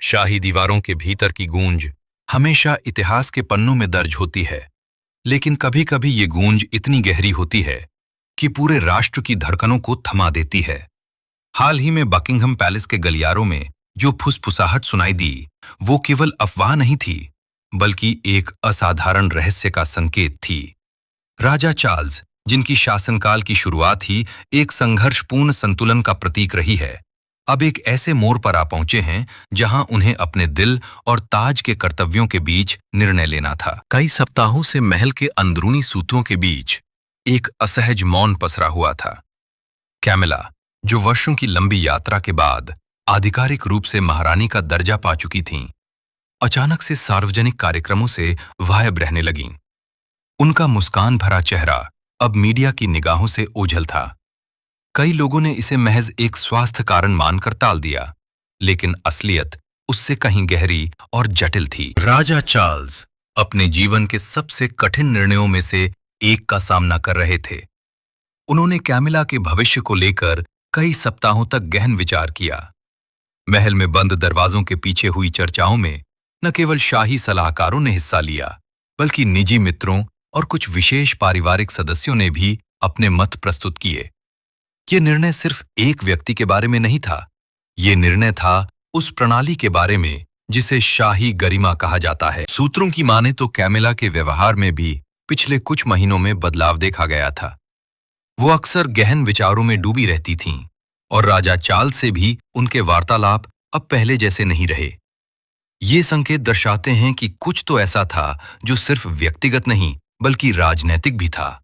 शाही दीवारों के भीतर की गूंज हमेशा इतिहास के पन्नों में दर्ज होती है, लेकिन कभी-कभी ये गूंज इतनी गहरी होती है कि पूरे राष्ट्र की धड़कनों को थमा देती है। हाल ही में बकिंघम पैलेस के गलियारों में जो फुसफुसाहट सुनाई दी, वो केवल अफवाह नहीं थी, बल्कि एक असाधारण रहस्य का संकेत थी। राजा चार्ल्स, जिनकी शासनकाल की शुरुआत ही एक संघर्षपूर्ण संतुलन का प्रतीक रही है, अब एक ऐसे मोड़ पर आ पहुंचे हैं जहां उन्हें अपने दिल और ताज के कर्तव्यों के बीच निर्णय लेना था। कई सप्ताहों से महल के अंदरूनी सूत्रों के बीच एक असहज मौन पसरा हुआ था। कैमिला, जो वर्षों की लंबी यात्रा के बाद आधिकारिक रूप से महारानी का दर्जा पा चुकी थीं, अचानक से सार्वजनिक कार्यक्रमों से गायब रहने लगीं। उनका मुस्कान भरा चेहरा अब मीडिया की निगाहों से ओझल था। कई लोगों ने इसे महज एक स्वास्थ्य कारण मानकर टाल दिया, लेकिन असलियत उससे कहीं गहरी और जटिल थी। राजा चार्ल्स अपने जीवन के सबसे कठिन निर्णयों में से एक का सामना कर रहे थे। उन्होंने कैमिला के भविष्य को लेकर कई सप्ताहों तक गहन विचार किया। महल में बंद दरवाजों के पीछे हुई चर्चाओं में न केवल शाही सलाहकारों ने हिस्सा लिया, बल्कि निजी मित्रों और कुछ विशेष पारिवारिक सदस्यों ने भी अपने मत प्रस्तुत किए। ये निर्णय सिर्फ एक व्यक्ति के बारे में नहीं था, ये निर्णय था उस प्रणाली के बारे में जिसे शाही गरिमा कहा जाता है। सूत्रों की माने तो कैमिला के व्यवहार में भी पिछले कुछ महीनों में बदलाव देखा गया था। वो अक्सर गहन विचारों में डूबी रहती थीं, और राजा चार्ल्स से भी उनके वार्तालाप अब पहले जैसे नहीं रहे। ये संकेत दर्शाते हैं कि कुछ तो ऐसा था जो सिर्फ व्यक्तिगत नहीं बल्कि राजनैतिक भी था,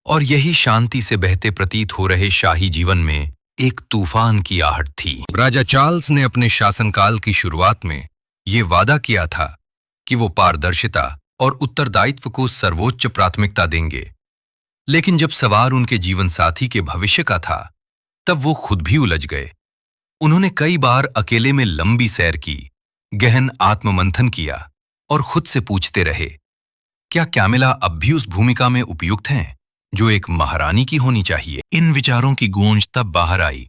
और यही शांति से बहते प्रतीत हो रहे शाही जीवन में एक तूफान की आहट थी। राजा चार्ल्स ने अपने शासनकाल की शुरुआत में ये वादा किया था कि वो पारदर्शिता और उत्तरदायित्व को सर्वोच्च प्राथमिकता देंगे, लेकिन जब सवाल उनके जीवन साथी के भविष्य का था, तब वो खुद भी उलझ गए। उन्होंने कई बार अकेले में लंबी सैर की, गहन आत्ममंथन किया और खुद से पूछते रहे, क्या कैमिला अब भी उस भूमिका में उपयुक्त हैं जो एक महारानी की होनी चाहिए? इन विचारों की गूंज तब बाहर आई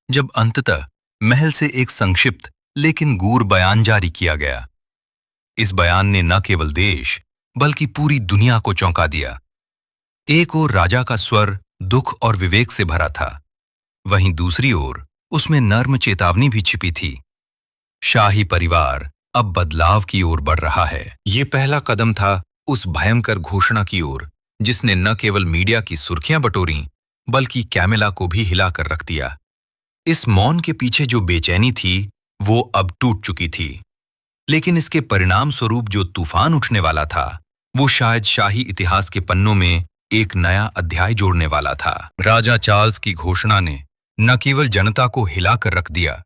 जब अंततः महल से एक संक्षिप्त लेकिन गूढ़ बयान जारी किया गया। इस बयान ने न केवल देश बल्कि पूरी दुनिया को चौंका दिया। एक ओर राजा का स्वर दुख और विवेक से भरा था, वहीं दूसरी ओर उसमें नर्म चेतावनी भी छिपी थी। शाही परिवार अब बदलाव की ओर बढ़ रहा है। ये पहला कदम था उस भयंकर घोषणा की ओर जिसने न केवल मीडिया की सुर्खियां बटोरी बल्कि कैमिला को भी हिलाकर रख दिया। इस मौन के पीछे जो बेचैनी थी वो अब टूट चुकी थी, लेकिन इसके परिणाम स्वरूप जो तूफान उठने वाला था वो शायद शाही इतिहास के पन्नों में एक नया अध्याय जोड़ने वाला था। राजा चार्ल्स की घोषणा ने न केवल जनता को हिलाकर रख दिया,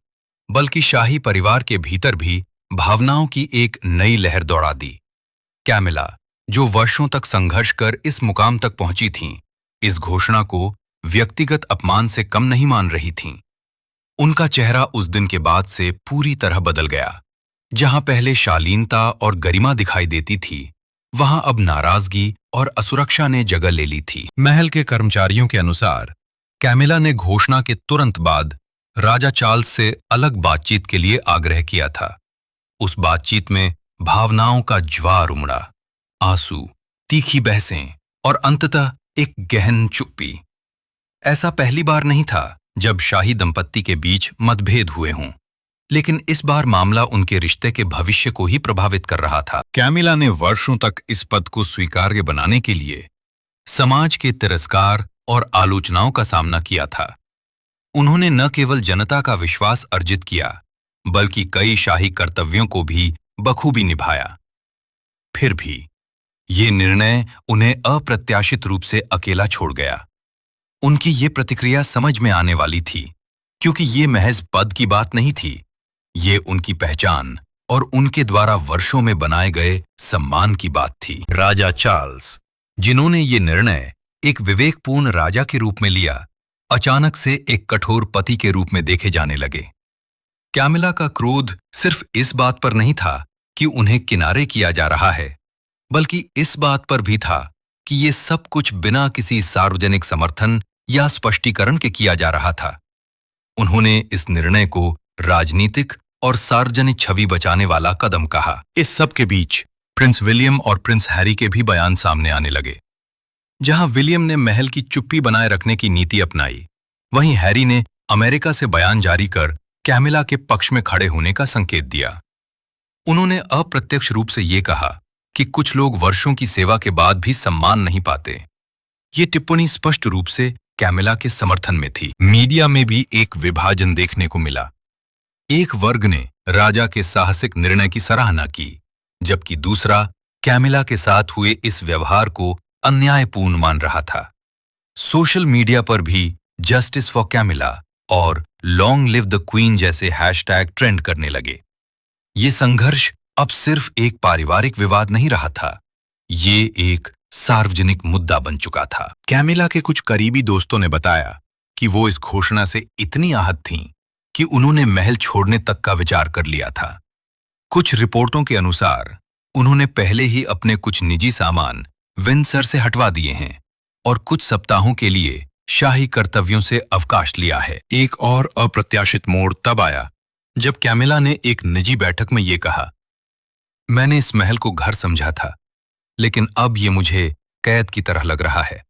बल्कि शाही परिवार के भीतर भी भावनाओं की एक नई लहर दौड़ा दी। कैमिला, जो वर्षों तक संघर्ष कर इस मुकाम तक पहुंची थीं, इस घोषणा को व्यक्तिगत अपमान से कम नहीं मान रही थीं। उनका चेहरा उस दिन के बाद से पूरी तरह बदल गया। जहां पहले शालीनता और गरिमा दिखाई देती थी, वहां अब नाराजगी और असुरक्षा ने जगह ले ली थी। महल के कर्मचारियों के अनुसार कैमिला ने घोषणा के तुरंत बाद राजा चार्ल्स से अलग बातचीत के लिए आग्रह किया था। उस बातचीत में भावनाओं का ज्वार उमड़ा, आंसू, तीखी बहसें और अंततः एक गहन चुप्पी। ऐसा पहली बार नहीं था जब शाही दंपत्ति के बीच मतभेद हुए हों, लेकिन इस बार मामला उनके रिश्ते के भविष्य को ही प्रभावित कर रहा था। कैमिला ने वर्षों तक इस पद को स्वीकार्य बनाने के लिए समाज के तिरस्कार और आलोचनाओं का सामना किया था। उन्होंने न केवल जनता का विश्वास अर्जित किया, बल्कि कई शाही कर्तव्यों को भी बखूबी निभाया। फिर भी ये निर्णय उन्हें अप्रत्याशित रूप से अकेला छोड़ गया। उनकी ये प्रतिक्रिया समझ में आने वाली थी, क्योंकि ये महज पद की बात नहीं थी, ये उनकी पहचान और उनके द्वारा वर्षों में बनाए गए सम्मान की बात थी। राजा चार्ल्स, जिन्होंने ये निर्णय एक विवेकपूर्ण राजा के रूप में लिया, अचानक से एक कठोर पति के रूप में देखे जाने लगे। कैमिला का क्रोध सिर्फ इस बात पर नहीं था कि उन्हें किनारे किया जा रहा है, बल्कि इस बात पर भी था कि ये सब कुछ बिना किसी सार्वजनिक समर्थन या स्पष्टीकरण के किया जा रहा था। उन्होंने इस निर्णय को राजनीतिक और सार्वजनिक छवि बचाने वाला कदम कहा। इस सब के बीच प्रिंस विलियम और प्रिंस हैरी के भी बयान सामने आने लगे। जहां विलियम ने महल की चुप्पी बनाए रखने की नीति अपनाई, वहीं हैरी ने अमेरिका से बयान जारी कर कैमिला के पक्ष में खड़े होने का संकेत दिया। उन्होंने अप्रत्यक्ष रूप से ये कहा कि कुछ लोग वर्षों की सेवा के बाद भी सम्मान नहीं पाते। ये टिप्पणी स्पष्ट रूप से कैमिला के समर्थन में थी। मीडिया में भी एक विभाजन देखने को मिला। एक वर्ग ने राजा के साहसिक निर्णय की सराहना की, जबकि दूसरा कैमिला के साथ हुए इस व्यवहार को अन्यायपूर्ण मान रहा था। सोशल मीडिया पर भी जस्टिस फॉर कैमिला और लॉन्ग लिव द क्वीन जैसे हैशटैग ट्रेंड करने लगे। ये संघर्ष अब सिर्फ एक पारिवारिक विवाद नहीं रहा था, ये एक सार्वजनिक मुद्दा बन चुका था। कैमिला के कुछ करीबी दोस्तों ने बताया कि वो इस घोषणा से इतनी आहत थीं कि उन्होंने महल छोड़ने तक का विचार कर लिया था। कुछ रिपोर्टों के अनुसार उन्होंने पहले ही अपने कुछ निजी सामान विंडसर से हटवा दिए हैं और कुछ सप्ताहों के लिए शाही कर्तव्यों से अवकाश लिया है। एक और अप्रत्याशित मोड़ तब आया जब कैमिला ने एक निजी बैठक में ये कहा, मैंने इस महल को घर समझा था, लेकिन अब ये मुझे कैद की तरह लग रहा है।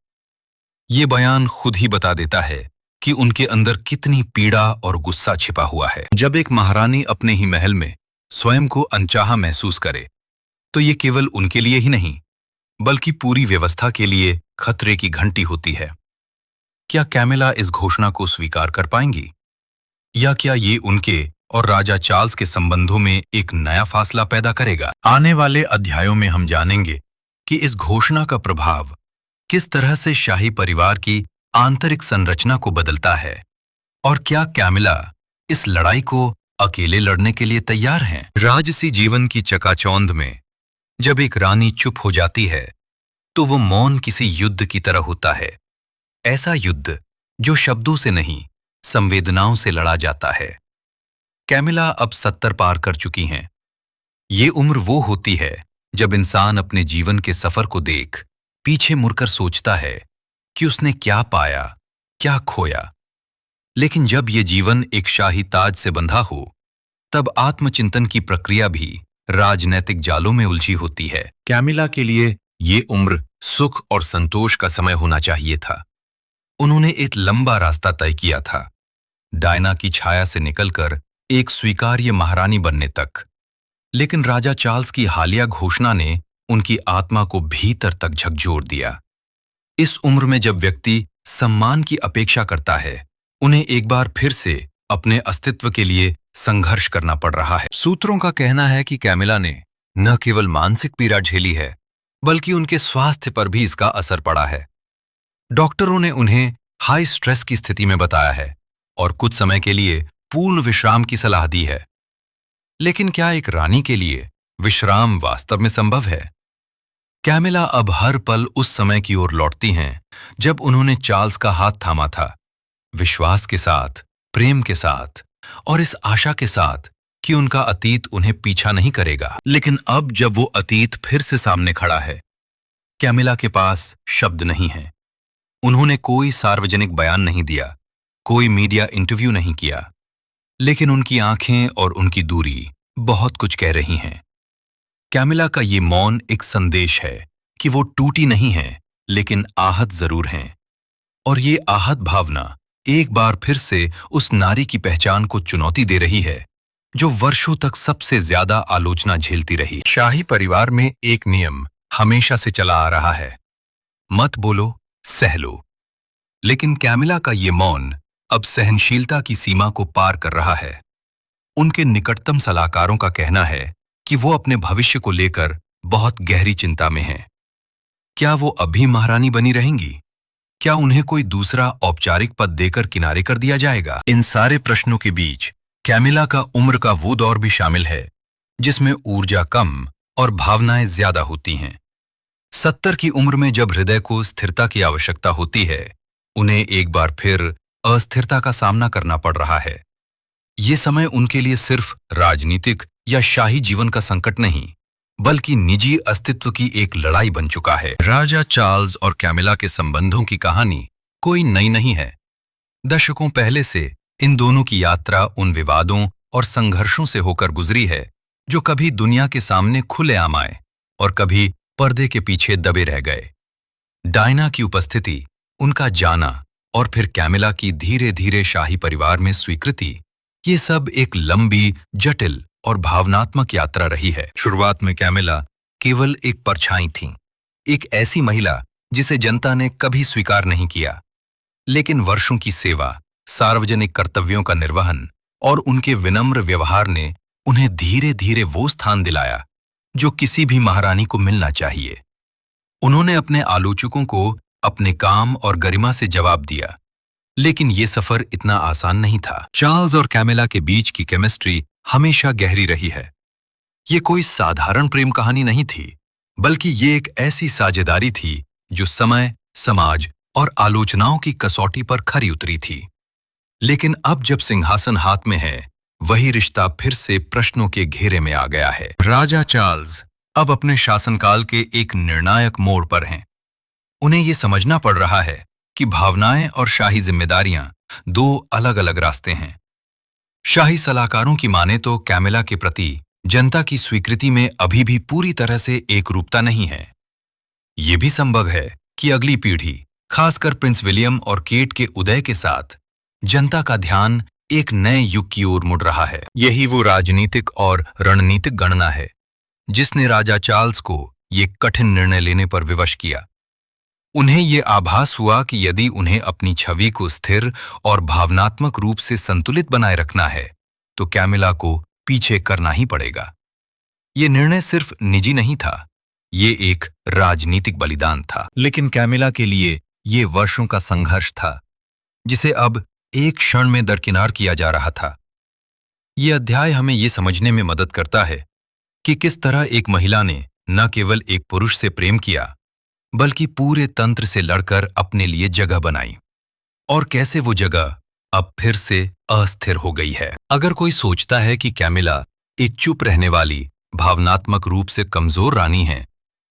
ये बयान खुद ही बता देता है कि उनके अंदर कितनी पीड़ा और गुस्सा छिपा हुआ है। जब एक महारानी अपने ही महल में स्वयं को अनचाहा महसूस करे, तो ये केवल उनके लिए ही नहीं, बल्कि पूरी व्यवस्था के लिए खतरे की घंटी होती है। क्या कैमिला इस घोषणा को स्वीकार कर पाएंगी, या क्या ये उनके और राजा चार्ल्स के संबंधों में एक नया फासला पैदा करेगा? आने वाले अध्यायों में हम जानेंगे कि इस घोषणा का प्रभाव किस तरह से शाही परिवार की आंतरिक संरचना को बदलता है, और क्या कैमिला इस लड़ाई को अकेले लड़ने के लिए तैयार हैं? राजसी जीवन की चकाचौंध में जब एक रानी चुप हो जाती है, तो वो मौन किसी युद्ध की तरह होता है। ऐसा युद्ध जो शब्दों से नहीं, संवेदनाओं से लड़ा जाता है। कैमिला अब 70 पार कर चुकी हैं। ये उम्र वो होती है जब इंसान अपने जीवन के सफर को देख पीछे मुड़कर सोचता है कि उसने क्या पाया, क्या खोया। लेकिन जब ये जीवन एक शाही ताज से बंधा हो, तब आत्मचिंतन की प्रक्रिया भी राजनैतिक जालों में उलझी होती है। कैमिला के लिए ये उम्र सुख और संतोष का समय होना चाहिए था। उन्होंने एक लंबा रास्ता तय किया था, डायना की छाया से निकलकर एक स्वीकार्य महारानी बनने तक। लेकिन राजा चार्ल्स की हालिया घोषणा ने उनकी आत्मा को भीतर तक झकझोर दिया। इस उम्र में जब व्यक्ति सम्मान की अपेक्षा करता है, उन्हें एक बार फिर से अपने अस्तित्व के लिए संघर्ष करना पड़ रहा है। सूत्रों का कहना है कि कैमिला ने न केवल मानसिक पीड़ा झेली है, बल्कि उनके स्वास्थ्य पर भी इसका असर पड़ा है। डॉक्टरों ने उन्हें हाई स्ट्रेस की स्थिति में बताया है और कुछ समय के लिए पूर्ण विश्राम की सलाह दी है। लेकिन क्या एक रानी के लिए विश्राम वास्तव में संभव है? कैमिला अब हर पल उस समय की ओर लौटती हैं जब उन्होंने चार्ल्स का हाथ थामा था, विश्वास के साथ, प्रेम के साथ और इस आशा के साथ कि उनका अतीत उन्हें पीछा नहीं करेगा। लेकिन अब जब वो अतीत फिर से सामने खड़ा है, कैमिला के पास शब्द नहीं है। उन्होंने कोई सार्वजनिक बयान नहीं दिया, कोई मीडिया इंटरव्यू नहीं किया, लेकिन उनकी आंखें और उनकी दूरी बहुत कुछ कह रही हैं। कैमिला का ये मौन एक संदेश है कि वो टूटी नहीं हैं, लेकिन आहत जरूर हैं। और ये आहत भावना एक बार फिर से उस नारी की पहचान को चुनौती दे रही है जो वर्षों तक सबसे ज्यादा आलोचना झेलती रही। शाही परिवार में एक नियम हमेशा से चला आ रहा है, मत बोलो, सह लो। लेकिन कैमिला का ये मौन अब सहनशीलता की सीमा को पार कर रहा है। उनके निकटतम सलाहकारों का कहना है कि वो अपने भविष्य को लेकर बहुत गहरी चिंता में हैं। क्या वो अभी महारानी बनी रहेंगी? क्या उन्हें कोई दूसरा औपचारिक पद देकर किनारे कर दिया जाएगा? इन सारे प्रश्नों के बीच कैमिला का उम्र का वो दौर भी शामिल है जिसमें ऊर्जा कम और भावनाएं ज्यादा होती हैं। 70 की उम्र में जब हृदय को स्थिरता की आवश्यकता होती है, उन्हें एक बार फिर अस्थिरता का सामना करना पड़ रहा है। ये समय उनके लिए सिर्फ राजनीतिक या शाही जीवन का संकट नहीं, बल्कि निजी अस्तित्व की एक लड़ाई बन चुका है। राजा चार्ल्स और कैमिला के संबंधों की कहानी कोई नई नहीं है। दशकों पहले से इन दोनों की यात्रा उन विवादों और संघर्षों से होकर गुजरी है, जो कभी दुनिया के सामने खुलेआम आए और कभी पर्दे के पीछे दबे रह गए। डायना की उपस्थिति, उनका जाना और फिर कैमिला की धीरे धीरे शाही परिवार में स्वीकृति, ये सब एक लंबी, जटिल और भावनात्मक यात्रा रही है। शुरुआत में कैमिला केवल एक परछाई थी, एक ऐसी महिला जिसे जनता ने कभी स्वीकार नहीं किया। लेकिन वर्षों की सेवा, सार्वजनिक कर्तव्यों का निर्वहन और उनके विनम्र व्यवहार ने उन्हें धीरे धीरे वो स्थान दिलाया जो किसी भी महारानी को मिलना चाहिए। उन्होंने अपने आलोचकों को अपने काम और गरिमा से जवाब दिया, लेकिन ये सफर इतना आसान नहीं था। चार्ल्स और कैमिला के बीच की केमिस्ट्री हमेशा गहरी रही है। ये कोई साधारण प्रेम कहानी नहीं थी, बल्कि ये एक ऐसी साझेदारी थी जो समय, समाज और आलोचनाओं की कसौटी पर खरी उतरी थी। लेकिन अब जब सिंहासन हाथ में है, वही रिश्ता फिर से प्रश्नों के घेरे में आ गया है। राजा चार्ल्स अब अपने शासनकाल के एक निर्णायक मोड़ पर हैं। उन्हें ये समझना पड़ रहा है कि भावनाएं और शाही जिम्मेदारियां दो अलग-अलग रास्ते हैं। शाही सलाहकारों की माने तो कैमिला के प्रति जनता की स्वीकृति में अभी भी पूरी तरह से एकरूपता नहीं है। ये भी संभव है कि अगली पीढ़ी, खासकर प्रिंस विलियम और केट के उदय के साथ, जनता का ध्यान एक नए युग की ओर मुड़ रहा है। यही वो राजनीतिक और रणनीतिक गणना है जिसने राजा चार्ल्स को ये कठिन निर्णय लेने पर विवश किया। उन्हें ये आभास हुआ कि यदि उन्हें अपनी छवि को स्थिर और भावनात्मक रूप से संतुलित बनाए रखना है, तो कैमिला को पीछे करना ही पड़ेगा। ये निर्णय सिर्फ निजी नहीं था, ये एक राजनीतिक बलिदान था। लेकिन कैमिला के लिए ये वर्षों का संघर्ष था, जिसे अब एक क्षण में दरकिनार किया जा रहा था। ये अध्याय हमें ये समझने में मदद करता है कि किस तरह एक महिला ने न केवल एक पुरुष से प्रेम किया, बल्कि पूरे तंत्र से लड़कर अपने लिए जगह बनाई, और कैसे वो जगह अब फिर से अस्थिर हो गई है। अगर कोई सोचता है कि कैमिला एक चुप रहने वाली, भावनात्मक रूप से कमजोर रानी है,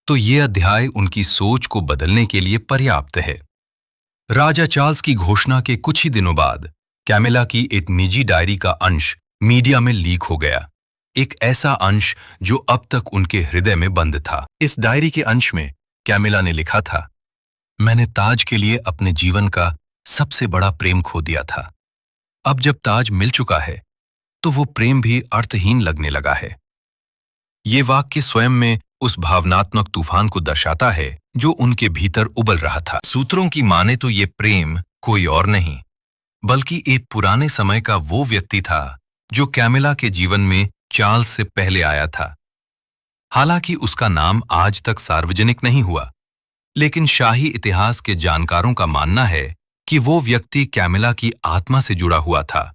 तो ये अध्याय उनकी सोच को बदलने के लिए पर्याप्त है। राजा चार्ल्स की घोषणा के कुछ ही दिनों बाद कैमिला की एक निजी डायरी का अंश मीडिया में लीक हो गया, एक ऐसा अंश जो अब तक उनके हृदय में बंद था। इस डायरी के अंश में कैमिला ने लिखा था, मैंने ताज के लिए अपने जीवन का सबसे बड़ा प्रेम खो दिया था। अब जब ताज मिल चुका है, तो वो प्रेम भी अर्थहीन लगने लगा है। ये वाक्य स्वयं में उस भावनात्मक तूफान को दर्शाता है जो उनके भीतर उबल रहा था। सूत्रों की माने तो ये प्रेम कोई और नहीं, बल्कि एक पुराने समय का वो व्यक्ति था जो कैमिला के जीवन में चार्ल्स से पहले आया था। हालांकि उसका नाम आज तक सार्वजनिक नहीं हुआ, लेकिन शाही इतिहास के जानकारों का मानना है कि वो व्यक्ति कैमिला की आत्मा से जुड़ा हुआ था,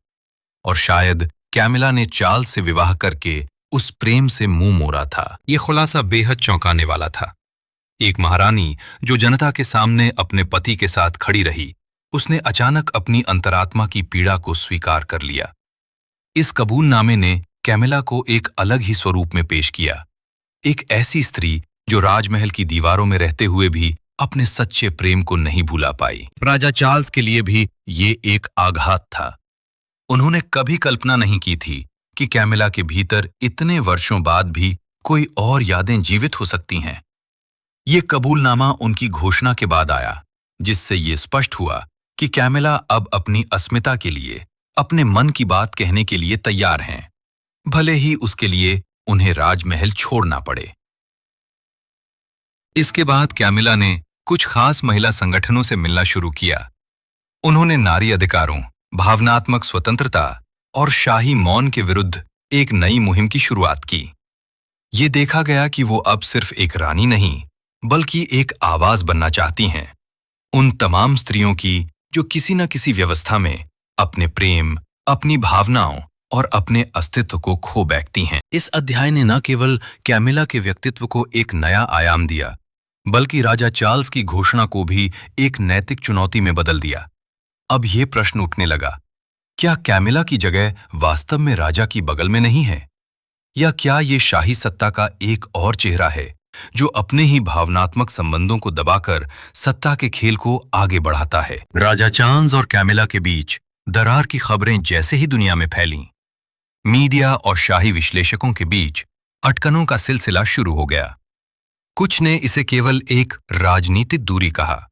और शायद कैमिला ने चार्ल्स से विवाह करके उस प्रेम से मुंह मोड़ा था। ये खुलासा बेहद चौंकाने वाला था। एक महारानी जो जनता के सामने अपने पति के साथ खड़ी रही, उसने अचानक अपनी अंतरात्मा की पीड़ा को स्वीकार कर लिया। इस कबूलनामे ने कैमिला को एक अलग ही स्वरूप में पेश किया, एक ऐसी स्त्री जो राजमहल की दीवारों में रहते हुए भी अपने सच्चे प्रेम को नहीं भूला पाई। राजा चार्ल्स के लिए भी ये एक आघात था। उन्होंने कभी कल्पना नहीं की थी कि कैमिला के भीतर इतने वर्षों बाद भी कोई और यादें जीवित हो सकती हैं। ये कबूलनामा उनकी घोषणा के बाद आया, जिससे ये स्पष्ट हुआ कि कैमिला अब अपनी अस्मिता के लिए, अपने मन की बात कहने के लिए तैयार हैं, भले ही उसके लिए उन्हें राजमहल छोड़ना पड़े। इसके बाद कैमिला ने कुछ खास महिला संगठनों से मिलना शुरू किया। उन्होंने नारी अधिकारों, भावनात्मक स्वतंत्रता और शाही मौन के विरुद्ध एक नई मुहिम की शुरुआत की। ये देखा गया कि वो अब सिर्फ एक रानी नहीं, बल्कि एक आवाज बनना चाहती हैं, उन तमाम स्त्रियों की जो किसी न किसी व्यवस्था में अपने प्रेम, अपनी भावनाओं और अपने अस्तित्व को खो बैठती हैं। इस अध्याय ने न केवल कैमिला के व्यक्तित्व को एक नया आयाम दिया, बल्कि राजा चार्ल्स की घोषणा को भी एक नैतिक चुनौती में बदल दिया। अब ये प्रश्न उठने लगा, क्या कैमिला की जगह वास्तव में राजा की बगल में नहीं है? या क्या ये शाही सत्ता का एक और चेहरा है जो अपने ही भावनात्मक संबंधों को दबाकर सत्ता के खेल को आगे बढ़ाता है? राजा चार्ल्स और कैमिला के बीच दरार की खबरें जैसे ही दुनिया में फैलीं, मीडिया और शाही विश्लेषकों के बीच अटकनों का सिलसिला शुरू हो गया। कुछ ने इसे केवल एक राजनीतिक दूरी कहा,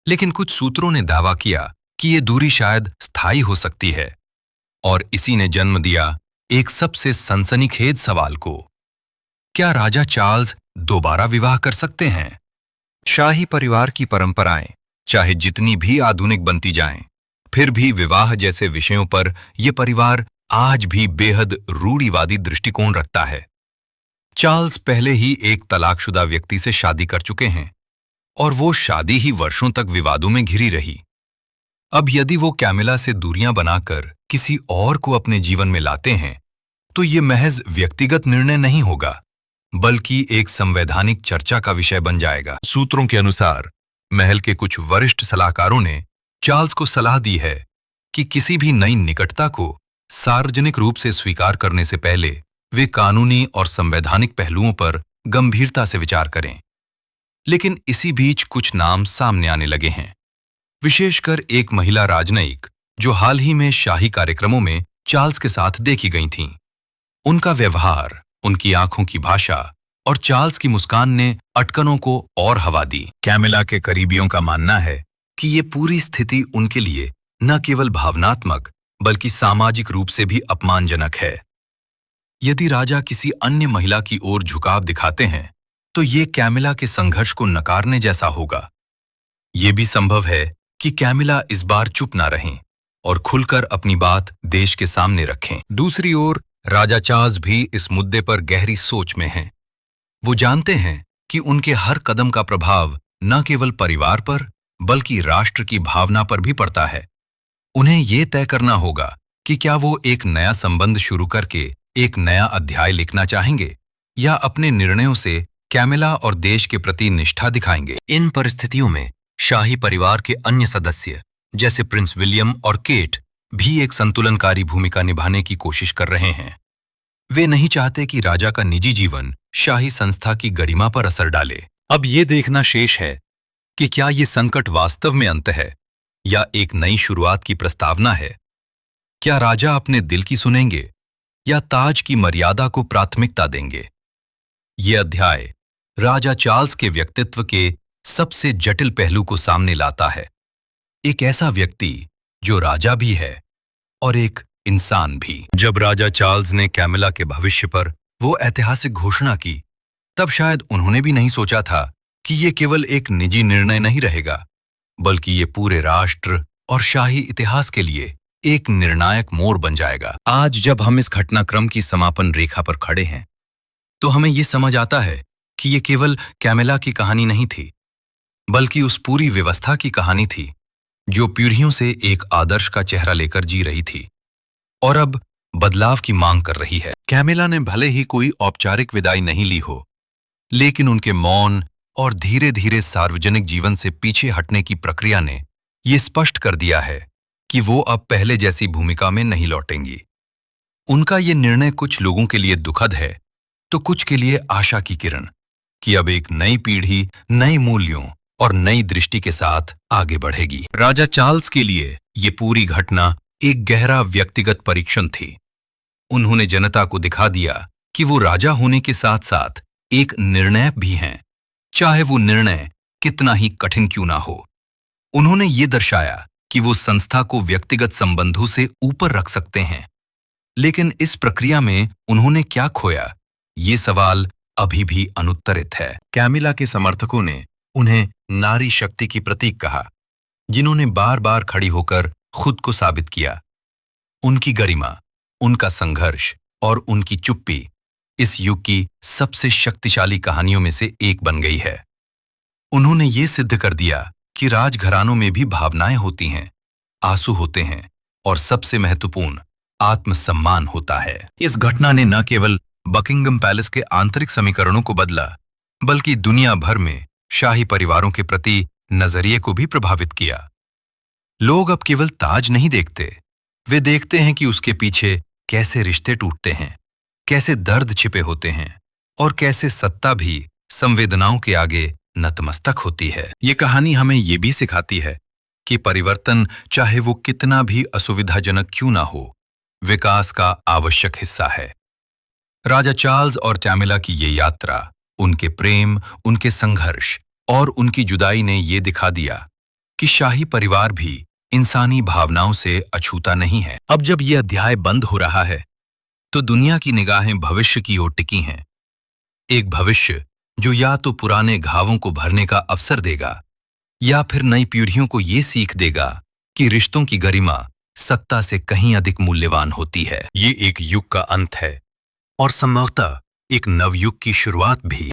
लेकिन कुछ सूत्रों ने दावा किया कि ये दूरी शायद स्थायी हो सकती है, और इसी ने जन्म दिया एक सबसे सनसनीखेज सवाल को। क्या राजा चार्ल्स दोबारा विवाह कर सकते हैं? शाही परिवार की परंपराएं चाहे जितनी भी आधुनिक बनती जाएं, फिर भी विवाह जैसे विषयों पर यह परिवार आज भी बेहद रूढ़िवादी दृष्टिकोण रखता है। चार्ल्स पहले ही एक तलाकशुदा व्यक्ति से शादी कर चुके हैं, और वो शादी ही वर्षों तक विवादों में घिरी रही। अब यदि वो कैमिला से दूरियां बनाकर किसी और को अपने जीवन में लाते हैं, तो ये महज व्यक्तिगत निर्णय नहीं होगा, बल्कि एक संवैधानिक चर्चा का विषय बन जाएगा। सूत्रों के अनुसार महल के कुछ वरिष्ठ सलाहकारों ने चार्ल्स को सलाह दी है कि किसी भी नई निकटता को सार्वजनिक रूप से स्वीकार करने से पहले वे कानूनी और संवैधानिक पहलुओं पर गंभीरता से विचार करें। लेकिन इसी बीच कुछ नाम सामने आने लगे हैं, विशेषकर एक महिला राजनयिक जो हाल ही में शाही कार्यक्रमों में चार्ल्स के साथ देखी गई थीं। उनका व्यवहार, उनकी आंखों की भाषा और चार्ल्स की मुस्कान ने अटकनों को और हवा दी। कैमिला के करीबियों का मानना है कि ये पूरी स्थिति उनके लिए न केवल भावनात्मक बल्कि सामाजिक रूप से भी अपमानजनक है। यदि राजा किसी अन्य महिला की ओर झुकाव दिखाते हैं, तो ये कैमिला के संघर्ष को नकारने जैसा होगा। ये भी संभव है कि कैमिला इस बार चुप ना रहें और खुलकर अपनी बात देश के सामने रखें। दूसरी ओर राजा चार्ल्स भी इस मुद्दे पर गहरी सोच में हैं। वो जानते हैं कि उनके हर कदम का प्रभाव न केवल परिवार पर बल्कि राष्ट्र की भावना पर भी पड़ता है। उन्हें ये तय करना होगा कि क्या वो एक नया संबंध शुरू करके एक नया अध्याय लिखना चाहेंगे या अपने निर्णयों से कैमिला और देश के प्रति निष्ठा दिखाएंगे। इन परिस्थितियों में शाही परिवार के अन्य सदस्य जैसे प्रिंस विलियम और केट भी एक संतुलनकारी भूमिका निभाने की कोशिश कर रहे हैं। वे नहीं चाहते कि राजा का निजी जीवन शाही संस्था की गरिमा पर असर डाले। अब ये देखना शेष है कि क्या ये संकट वास्तव में अंत है या एक नई शुरुआत की प्रस्तावना है। क्या राजा अपने दिल की सुनेंगे या ताज की मर्यादा को प्राथमिकता देंगे? ये अध्याय राजा चार्ल्स के व्यक्तित्व के सबसे जटिल पहलू को सामने लाता है। एक ऐसा व्यक्ति जो राजा भी है और एक इंसान भी। जब राजा चार्ल्स ने कैमिला के भविष्य पर वो ऐतिहासिक घोषणा की, तब शायद उन्होंने भी नहीं सोचा था कि ये केवल एक निजी निर्णय नहीं रहेगा, बल्कि ये पूरे राष्ट्र और शाही इतिहास के लिए एक निर्णायक मोड़ बन जाएगा। आज जब हम इस घटनाक्रम की समापन रेखा पर खड़े हैं, तो हमें ये समझ आता है कि ये केवल कैमिला की कहानी नहीं थी, बल्कि उस पूरी व्यवस्था की कहानी थी जो पीढ़ियों से एक आदर्श का चेहरा लेकर जी रही थी और अब बदलाव की मांग कर रही है। कैमिला ने भले ही कोई औपचारिक विदाई नहीं ली हो, लेकिन उनके मौन और धीरे धीरे सार्वजनिक जीवन से पीछे हटने की प्रक्रिया ने ये स्पष्ट कर दिया है कि वो अब पहले जैसी भूमिका में नहीं लौटेंगी। उनका ये निर्णय कुछ लोगों के लिए दुखद है, तो कुछ के लिए आशा की किरण कि अब एक नई पीढ़ी नए मूल्यों और नई दृष्टि के साथ आगे बढ़ेगी। राजा चार्ल्स के लिए ये पूरी घटना एक गहरा व्यक्तिगत परीक्षण थी। उन्होंने जनता को दिखा दिया कि वो राजा होने के साथ साथ एक निर्णायक भी हैं, चाहे वो निर्णय कितना ही कठिन क्यों ना हो। उन्होंने ये दर्शाया कि वो संस्था को व्यक्तिगत संबंधों से ऊपर रख सकते हैं। लेकिन इस प्रक्रिया में उन्होंने क्या खोया, ये सवाल अभी भी अनुत्तरित है। कैमिला के समर्थकों ने उन्हें नारी शक्ति की प्रतीक कहा, जिन्होंने बार बार खड़ी होकर खुद को साबित किया। उनकी गरिमा, उनका संघर्ष और उनकी चुप्पी इस युग की सबसे शक्तिशाली कहानियों में से एक बन गई है। उन्होंने ये सिद्ध कर दिया कि राजघरानों में भी भावनाएं होती हैं, आंसू होते हैं और सबसे महत्वपूर्ण आत्मसम्मान होता है। इस घटना ने न केवल बकिंगम पैलेस के आंतरिक समीकरणों को बदला, बल्कि दुनिया भर में शाही परिवारों के प्रति नजरिए को भी प्रभावित किया। लोग अब केवल ताज नहीं देखते, वे देखते हैं कि उसके पीछे कैसे रिश्ते टूटते हैं, कैसे दर्द छिपे होते हैं और कैसे सत्ता भी संवेदनाओं के आगे नतमस्तक होती है। ये कहानी हमें ये भी सिखाती है कि परिवर्तन चाहे वो कितना भी असुविधाजनक क्यों ना हो, विकास का आवश्यक हिस्सा है। राजा चार्ल्स और टैमिला की ये यात्रा, उनके प्रेम, उनके संघर्ष और उनकी जुदाई ने ये दिखा दिया कि शाही परिवार भी इंसानी भावनाओं से अछूता नहीं है। अब जब ये अध्याय बंद हो रहा है, तो दुनिया की निगाहें भविष्य की ओर टिकी हैं। एक भविष्य जो या तो पुराने घावों को भरने का अवसर देगा या फिर नई पीढ़ियों को ये सीख देगा कि रिश्तों की गरिमा सत्ता से कहीं अधिक मूल्यवान होती है। ये एक युग का अंत है और संभवतः एक नवयुग की शुरुआत भी।